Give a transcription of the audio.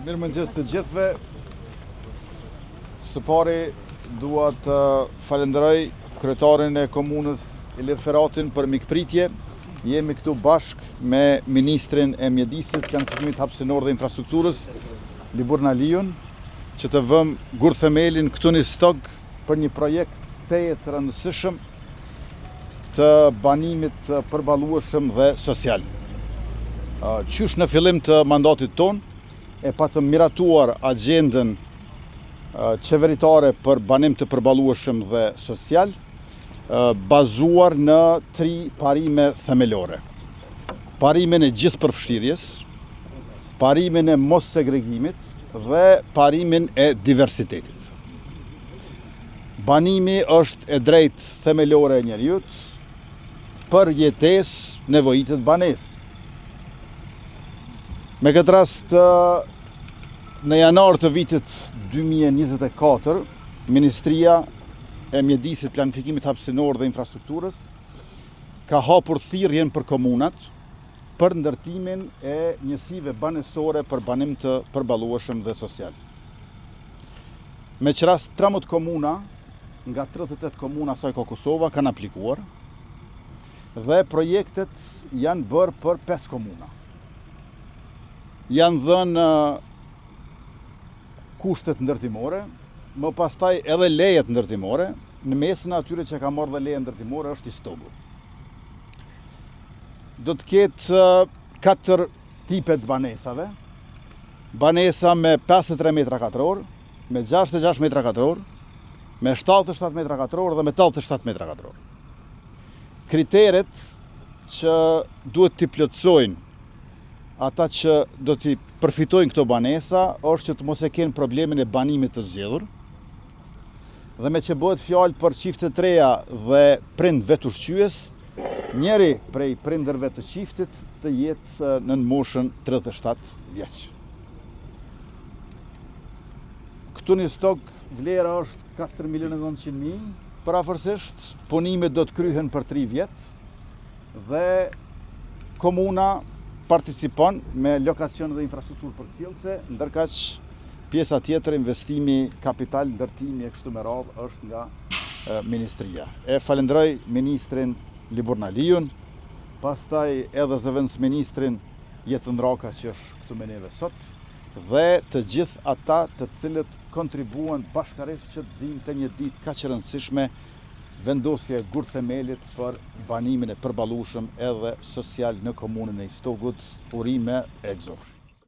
Mirë mëngjes të gjithëve. Së pari dua të falenderoj kryetarin e komunës Ilir Feratin për mikpritje. Jemi këtu bashkë me ministrin e mjedisit, planifikimit hapësinor dhe infrastrukturës, Libur Naliun, që të vëmë gur themelin këtu në Stog për një projekt të rëndësishëm të banimit të përballueshëm dhe social. Qysh në fillim të mandatit ton e pa të miratuar agjendën qeveritare për banim të përballueshëm dhe social, bazuar në 3 parime themelore. Parimin e gjithë përfshirjes, parimin e mos segregimit dhe parimin e diversitetit. Banimi është e drejtë themelore e njeriut për jetesë nevojitet banesë. Me këtë rast, në janar të vitit 2024, Ministria e Mjedisit, Planifikimit Hapësinor dhe Infrastrukturës ka hapur thirrjen për komunat për ndërtimin e njësive banesore për banim të përballueshëm dhe social. Me që rast 13 komuna nga 38 komuna saj ka Kosova kanë aplikuar dhe projektet janë bërë për 5 komuna. Janë dhënë kushtet ndërtimore, më pastaj edhe lejet ndërtimore. Në mesin atyre që ka marrë dhe leje ndërtimore është i Stogu. Do të ketë 4 tipet banesave. Banesa me 53 metra katror, me 66 metra katror, me 77 metra katror dhe me 87 metra katror. Kriteret që duhet t'i plotësojnë ata që do t'i përfitojnë këto banesa është që të mos e kenë problemin e banimit të zgjedhur, dhe me që bëhet fjalë për çifte të reja dhe prind vetushqyes, njeri prej prindërve të çiftit të jetë në moshën 37 vjeç. Këtu në Stog vlera është 4.900.000, parafërsisht punimet do të kryhen për 3 vjet dhe komuna participon me lokacion dhe infrastrukturë përcjellëse, ndërkaq pjesa tjetër, investimi kapital, ndërtimi e kështu me radhë është nga ministria. E falenderoj ministrin Libur Naliun, pastaj edhe zëvendës ministrin Jetën Raka që është këtu me neve sot, dhe të gjithë ata të cilët kontribuan bashkarisht që të vinë të një ditë kaq e rëndësishme, vendosje gur themelit për banimin e përballueshëm edhe social në komunën e Stogut. Urime e gëzofsh.